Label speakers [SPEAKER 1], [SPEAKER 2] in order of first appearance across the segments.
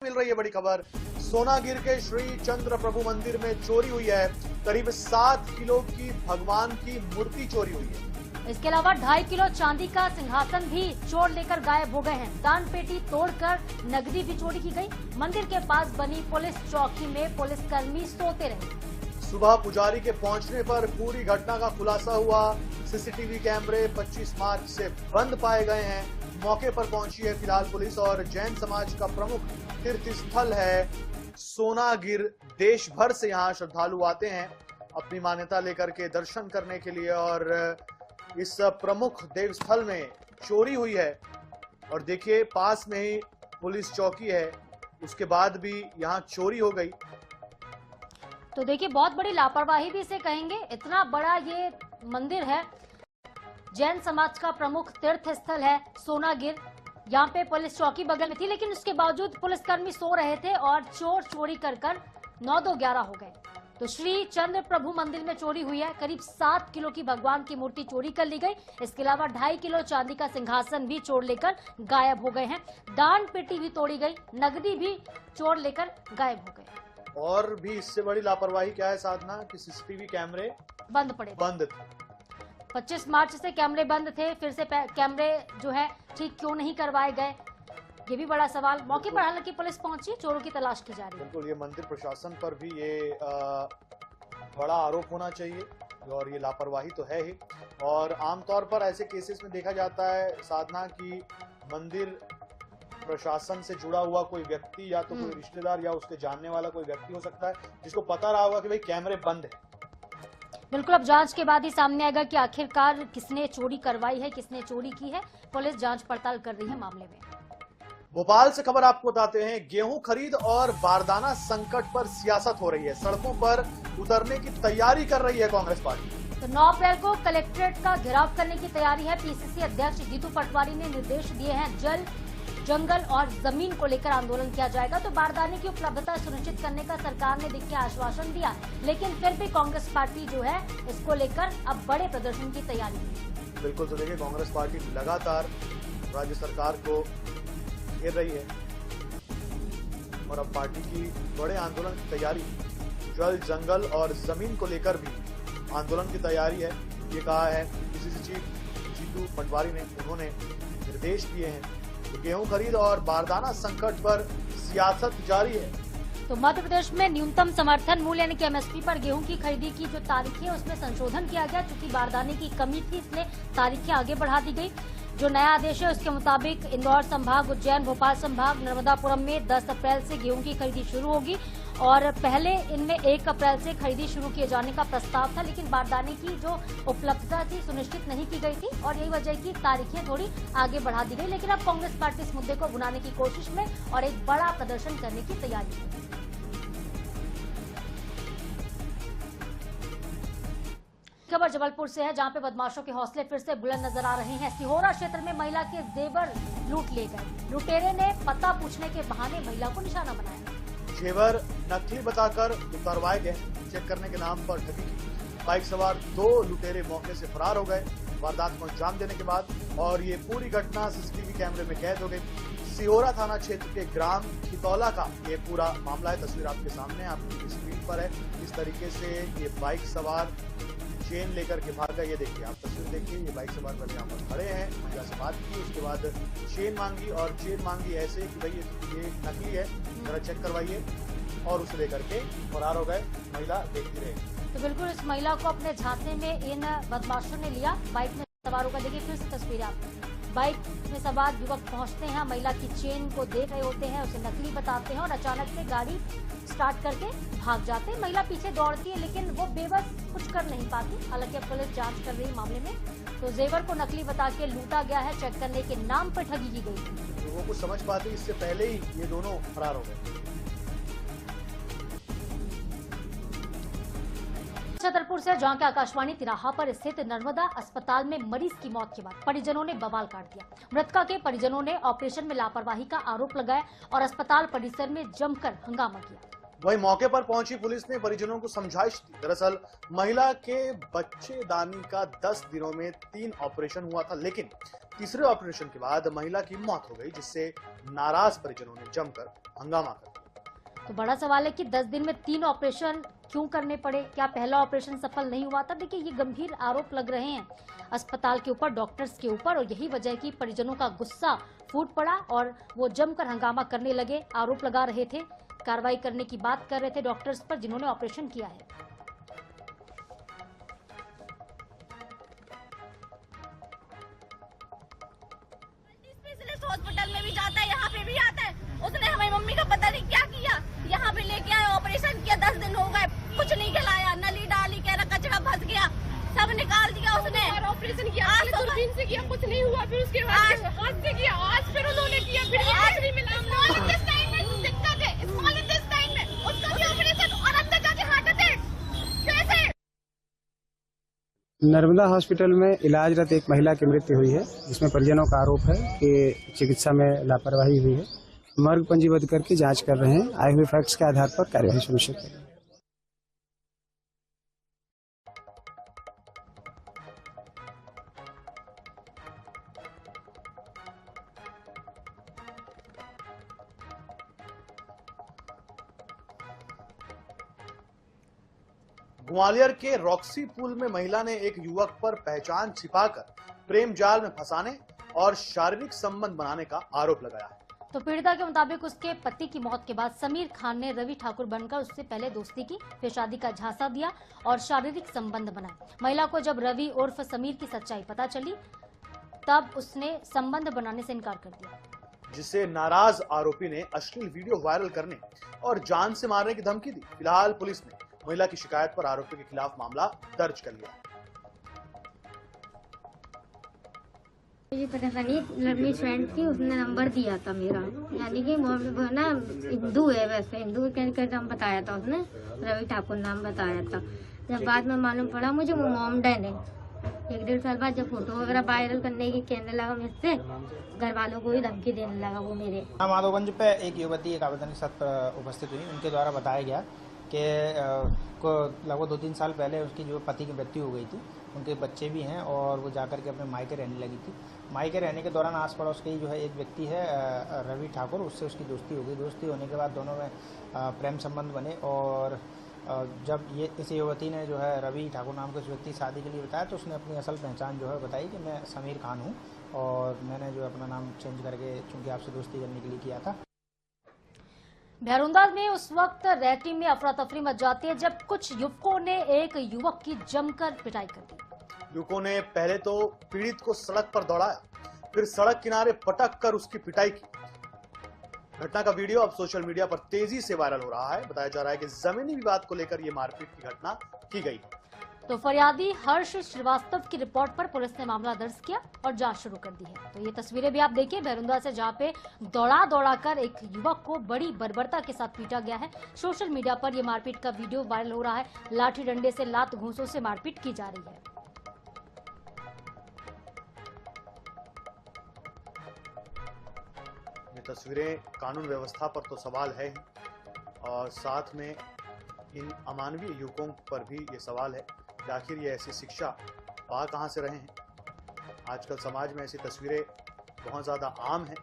[SPEAKER 1] मिल रही है बड़ी खबर। सोनागिर के श्री चंद्र प्रभु मंदिर में चोरी हुई है। करीब 7 किलो की भगवान की मूर्ति चोरी हुई है।
[SPEAKER 2] इसके अलावा 2.5 किलो चांदी का सिंहासन भी चोर लेकर गायब हो गए हैं। दान पेटी तोड़कर नकदी भी चोरी की गई। मंदिर के पास बनी पुलिस चौकी में पुलिसकर्मी सोते रहे।
[SPEAKER 1] सुबह पुजारी के पहुंचने पर पूरी घटना का खुलासा हुआ। सीसीटीवी कैमरे 25 मार्च से बंद पाए गए हैं। मौके पर पहुंची है फिलहाल पुलिस। और जैन समाज का प्रमुख तीर्थ स्थल है सोनागिर। देश भर से यहाँ श्रद्धालु आते हैं अपनी मान्यता लेकर के दर्शन करने के लिए। और इस प्रमुख देव स्थल में चोरी हुई है। और देखिए पास में ही पुलिस चौकी है, उसके बाद भी यहाँ चोरी हो गई।
[SPEAKER 2] तो देखिए बहुत बड़ी लापरवाही भी इसे कहेंगे। इतना बड़ा ये मंदिर है, जैन समाज का प्रमुख तीर्थ स्थल है सोनागिर। यहाँ पे पुलिस चौकी बगल में थी, लेकिन उसके बावजूद पुलिसकर्मी सो रहे थे और चोर चोरी कर 9-2-11 हो गए। तो श्री चंद्र प्रभु मंदिर में चोरी हुई है। करीब 7 किलो की भगवान की मूर्ति चोरी कर ली गई। इसके अलावा 2.5 किलो चांदी का सिंहासन भी चोर लेकर गायब हो गए हैं। दान पेटी भी तोड़ी गई, नकदी भी चोर लेकर गायब हो गए।
[SPEAKER 1] और भी इससे बड़ी लापरवाही क्या है साधना कि सीसीटीवी कैमरे
[SPEAKER 2] बंद थे। 25 मार्च से कैमरे बंद थे, फिर से कैमरे जो है ठीक क्यों नहीं करवाए गए, ये भी बड़ा सवाल। मौके पर हालांकि पुलिस पहुंची, चोरों की तलाश की जा रही है।
[SPEAKER 1] बिल्कुल, ये मंदिर प्रशासन पर भी ये बड़ा आरोप होना चाहिए। और ये लापरवाही तो है ही। और आमतौर पर ऐसे केसेस में देखा जाता है साधना की मंदिर प्रशासन से जुड़ा हुआ कोई व्यक्ति या तो कोई रिश्तेदार या उसके जानने वाला कोई व्यक्ति हो सकता है जिसको पता रहा होगा कि भाई कैमरे बंद है।
[SPEAKER 2] बिल्कुल, अब जांच के बाद ही सामने आएगा कि आखिरकार किसने चोरी करवाई है, किसने चोरी की है। पुलिस जांच पड़ताल कर रही है मामले में।
[SPEAKER 1] भोपाल से खबर आपको बताते हैं। गेहूं खरीद और बारदाना संकट पर सियासत हो रही है। सड़कों पर उतरने की तैयारी कर रही है कांग्रेस पार्टी।
[SPEAKER 2] तो 9 अप्रैल को कलेक्ट्रेट का घेराव करने की तैयारी है। पीसीसी अध्यक्ष जीतू पटवारी ने निर्देश दिए हैं। जल, जंगल और जमीन को लेकर आंदोलन किया जाएगा। तो बारदाने की उपलब्धता सुनिश्चित करने का सरकार ने देखिए आश्वासन दिया, लेकिन फिर भी कांग्रेस पार्टी जो है इसको लेकर अब बड़े प्रदर्शन की तैयारी है।
[SPEAKER 1] बिल्कुल, तो देखिए कांग्रेस पार्टी लगातार राज्य सरकार को घेर रही है और अब पार्टी की बड़े आंदोलन की तैयारी, जल, जंगल और जमीन को लेकर भी आंदोलन की तैयारी है। ये कहा है पीसीसी चीफ जीतू पटवारी ने। उन्होंने निर्देश दिए हैं तो गेहूं खरीद और बारदाना संकट पर सियासत जारी है।
[SPEAKER 2] तो मध्य प्रदेश में न्यूनतम समर्थन मूल्य यानी कि एमएसपी पर गेहूं की खरीदी की जो तारीख है उसमें संशोधन किया गया। क्योंकि बारदाने की कमी थी इसलिए तारीखें आगे बढ़ा दी गई। जो नया आदेश है उसके मुताबिक इंदौर संभाग, उज्जैन, भोपाल संभाग, नर्मदापुरम में 10 अप्रैल से गेहूं की खरीदी शुरू होगी। और पहले इनमें 1 अप्रैल से खरीदी शुरू किए जाने का प्रस्ताव था, लेकिन बारदाने की जो उपलब्धता थी सुनिश्चित नहीं की गई थी और यही वजह की तारीखें थोड़ी आगे बढ़ा दी गई। लेकिन अब कांग्रेस पार्टी इस मुद्दे को भुनाने की कोशिश में और एक बड़ा प्रदर्शन करने की तैयारी है। खबर जबलपुर से है, जहां पे बदमाशों के हौसले फिर से बुलंद नजर आ रहे हैं। सिहोरा क्षेत्र में महिला के जेवर लूट ले गए। लुटेरे ने पता पूछने के बहाने महिला को निशाना बनाया।
[SPEAKER 1] जेवर नकली बताकर उतरवाए गए। चेक करने के नाम पर ठगी की। बाइक सवार 2 लुटेरे मौके से फरार हो गए वारदात को अंजाम देने के बाद। और ये पूरी घटना सीसीटीवी कैमरे में कैद हो गई। सिहोरा थाना क्षेत्र के ग्राम खितौला का ये पूरा मामला है। तस्वीर आपके सामने, आपकी स्क्रीन पर है। इस तरीके से ये बाइक सवार चेन लेकर के भाग गए। ये देखिए, आप तस्वीर देखिए। ये बाइक सवार पर यहाँ पर खड़े हैं, महिला से बात की, उसके बाद चेन मांगी और चेन मांगी ऐसे कि भाई ये नकली है, जरा चेक करवाइए, और उसे लेकर के फरार हो गए। महिला देखती रही।
[SPEAKER 2] तो बिल्कुल इस महिला को अपने झांसे में इन बदमाशों ने लिया। बाइक में सवार होकर देखिए फिर से तस्वीर आप। बाइक में सवार युवक पहुंचते हैं, महिला की चेन को देख रहे होते हैं, उसे नकली बताते हैं और अचानक से गाड़ी स्टार्ट करके भाग जाते हैं। महिला पीछे दौड़ती है लेकिन वो बेबस कुछ कर नहीं पाती। हालांकि अब पुलिस जांच कर रही है मामले में। तो जेवर को नकली बता के लूटा गया है। चेक करने के नाम पर ठगी की गई।
[SPEAKER 1] लोगों को समझ पाते इससे पहले ही ये दोनों फरार हो गए।
[SPEAKER 2] छतरपुर से, जहां के आकाशवाणी तिराहा पर स्थित नर्मदा अस्पताल में मरीज की मौत के बाद परिजनों ने बवाल काट दिया। मृतका के परिजनों ने ऑपरेशन में लापरवाही का आरोप लगाया और अस्पताल परिसर में जमकर हंगामा किया।
[SPEAKER 1] वहीं मौके पर पहुंची पुलिस ने परिजनों को समझाइश दी। दरअसल महिला के बच्चेदानी का 10 दिनों में 3 ऑपरेशन हुआ था, लेकिन तीसरे ऑपरेशन के बाद महिला की मौत हो गई, जिससे नाराज परिजनों ने जमकर हंगामा कर दिया।
[SPEAKER 2] तो बड़ा सवाल है कि 10 दिन में 3 ऑपरेशन क्यों करने पड़े? क्या पहला ऑपरेशन सफल नहीं हुआ था? देखिए, ये गंभीर आरोप लग रहे हैं अस्पताल के ऊपर, डॉक्टर्स के ऊपर, और यही वजह है कि परिजनों का गुस्सा फूट पड़ा और वो जमकर हंगामा करने लगे, आरोप लगा रहे थे, कार्रवाई करने की बात कर रहे थे डॉक्टर्स पर जिन्होंने ऑपरेशन किया है।
[SPEAKER 3] हॉस्पिटल में भी जाता है, यहाँ पे भी आता है। उसने हमारी मम्मी का पता नहीं क्या किया, यहाँ पे लेके आए, ऑपरेशन किया, 10 दिन हो गए, कुछ नहीं खिलाया, नली डाली, कह रहा कचरा फंस गया, सब निकाल दिया उसने। ऑपरेशन किया, आज दूरबीन से किया, कुछ नहीं हुआ, फिर उसके बाद हाथ से किया, आज फिर उन्होंने किया, फिर आज नहीं मिला। दिक्कत है स्मॉल इंटेस्टाइन में, उसका भी ऑपरेशन और अंदर जाके हार्ट अटैक। कैसे?
[SPEAKER 4] नर्मदा हॉस्पिटल में इलाजरत एक महिला की मृत्यु हुई है, जिसमें परिजनों का आरोप है कि चिकित्सा में लापरवाही हुई है। मर्ग पंजीबद्ध करके जांच कर रहे हैं, आए हुए फैक्ट्स के आधार पर कार्यवाही सुनिश्चित करेंगे।
[SPEAKER 1] ग्वालियर के रॉक्सी पुल में महिला ने एक युवक पर पहचान छिपाकर प्रेम जाल में फंसाने और शारीरिक संबंध बनाने का आरोप लगाया है।
[SPEAKER 2] तो पीड़िता के मुताबिक उसके पति की मौत के बाद समीर खान ने रवि ठाकुर बनकर उससे पहले दोस्ती की, फिर शादी का झांसा दिया और शारीरिक संबंध बनाए। महिला को जब रवि उर्फ समीर की सच्चाई पता चली, तब उसने संबंध बनाने से इनकार कर दिया,
[SPEAKER 1] जिससे नाराज आरोपी ने अश्लील वीडियो वायरल करने और जान से मारने की धमकी दी। फिलहाल पुलिस ने महिला की शिकायत पर आरोपी के खिलाफ मामला दर्ज कर लिया है।
[SPEAKER 5] मुझे पता नहीं, मेरी फ्रेंड थी, उसने नंबर दिया था मेरा, यानी कि वो ना हिंदू है, वैसे हिंदू का नाम बताया था उसने, रवि ठाकुर नाम बताया था। जब बाद में मालूम पड़ा मुझे वो मोमडन है। 1-1.5 साल बाद जब फोटो वगैरह वायरल करने की कहने लगा मुझसे, घर वालों को ही धमकी देने लगा वो मेरे।
[SPEAKER 6] माधोगंज पे एक युवती एक आवेदन के साथ उपस्थित हुई। उनके द्वारा बताया गया कि को लगभग 2-3 साल पहले उसकी जो पति की मृत्यु हो गई थी, उनके बच्चे भी हैं और वो जाकर के अपने मायके रहने लगी थी। मायके रहने के दौरान आस पड़ोस के जो है एक व्यक्ति है रवि ठाकुर, उससे उसकी दोस्ती हो गई। दोस्ती होने के बाद दोनों में प्रेम संबंध बने और जब ये इस युवती ने जो है रवि ठाकुर नाम के उस व्यक्ति शादी के लिए बताया, तो उसने अपनी असल पहचान जो है बताई कि मैं समीर खान हूँ और मैंने जो अपना नाम चेंज करके चूँकि आपसे दोस्ती करने के लिए किया था।
[SPEAKER 2] भैरुंदा में उस वक्त रैटी में अफरा तफरी मच जाती है जब कुछ युवकों ने एक युवक की जमकर पिटाई कर दी।
[SPEAKER 1] युवकों ने पहले तो पीड़ित को सड़क पर दौड़ाया, फिर सड़क किनारे पटक कर उसकी पिटाई की। घटना का वीडियो अब सोशल मीडिया पर तेजी से वायरल हो रहा है। बताया जा रहा है कि जमीनी विवाद को लेकर यह मारपीट की घटना की गई है।
[SPEAKER 2] तो फरियादी हर्ष श्रीवास्तव की रिपोर्ट पर पुलिस ने मामला दर्ज किया और जांच शुरू कर दी है। तो ये तस्वीरें भी आप देखिए भैरुंदा से, जहां पे दौड़ा कर एक युवक को बड़ी बर्बरता के साथ पीटा गया है। सोशल मीडिया पर यह मारपीट का वीडियो वायरल हो रहा है। लाठी डंडे से, लात घूंसों से मारपीट की जा रही है।
[SPEAKER 1] ये तस्वीरें कानून व्यवस्था पर तो सवाल है ही, और साथ में इन अमानवीय युवकों पर भी ये सवाल है कि आखिर ये ऐसी शिक्षा पा कहां से रहे हैं। आजकल समाज में ऐसी तस्वीरें बहुत ज्यादा आम हैं।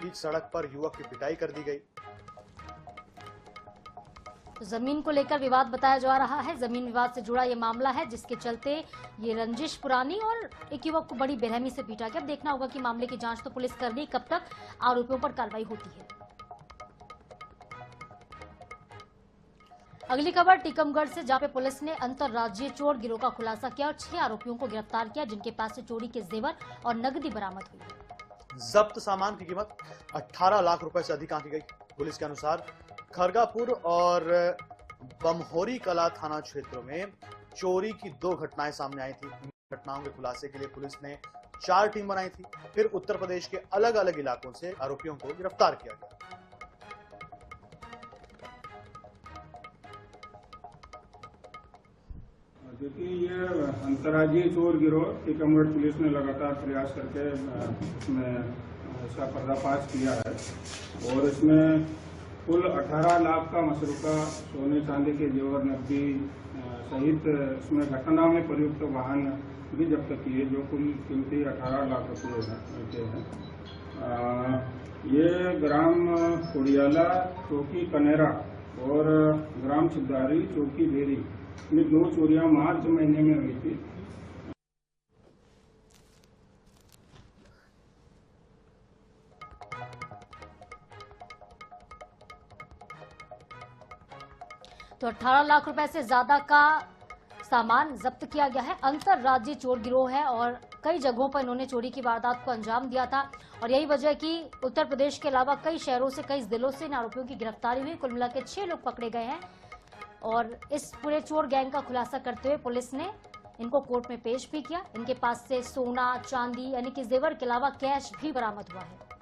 [SPEAKER 1] बीच सड़क पर युवक की पिटाई कर दी गई।
[SPEAKER 2] तो जमीन को लेकर विवाद बताया जा रहा है। जमीन विवाद से जुड़ा ये मामला है, जिसके चलते ये रंजिश पुरानी और एक युवक को बड़ी बेरहमी से पीटा गया। अब देखना होगा कि मामले की जांच तो पुलिस कर रही, कब तक आरोपियों पर कार्रवाई होती है। अगली खबर टीकमगढ़ से, जहां पे पुलिस ने अंतर्राज्यीय चोर गिरोह का खुलासा किया और 6 आरोपियों को गिरफ्तार किया, जिनके पास से चोरी के जेवर और नकदी बरामद हुई।
[SPEAKER 1] जब्त सामान की कीमत 18 लाख रुपए से अधिक आंकी गई। पुलिस के अनुसार खरगापुर और बमहोरी कला थाना क्षेत्रों में चोरी की 2 घटनाएं सामने आई थी। इन घटनाओं के खुलासे के लिए पुलिस ने 4 टीम बनाई थी। फिर उत्तर प्रदेश के अलग अलग इलाकों से आरोपियों को गिरफ्तार किया गया।
[SPEAKER 7] देखिए, ये अंतर्राज्यीय चोर गिरोह टीकमगढ़ पुलिस ने लगातार प्रयास करके इसमें इसका पर्दाफाश किया है और इसमें कुल 18 लाख का मसरूका सोने चांदी के जेवर नकदी सहित इसमें घटना में प्रयुक्त वाहन भी जब्त किए, जो कुल कीमती 18 लाख रुपये हैं। ये ग्राम कुड़ियाला चौकी कनेरा और ग्राम सिद्धारी चौकी बेरी में 2 चोरियां मार्च महीने में हुई थी।
[SPEAKER 2] तो 18 लाख रुपए से ज्यादा का सामान जब्त किया गया है। अंतरराज्यीय चोर गिरोह है और कई जगहों पर इन्होंने चोरी की वारदात को अंजाम दिया था और यही वजह है कि उत्तर प्रदेश के अलावा कई शहरों से, कई जिलों से इन आरोपियों की गिरफ्तारी हुई। कुल मिलाकर 6 लोग पकड़े गए हैं और इस पूरे चोर गैंग का खुलासा करते हुए पुलिस ने इनको कोर्ट में पेश भी किया। इनके पास से सोना, चांदी यानी कि जेवर के अलावा कैश भी बरामद हुआ है।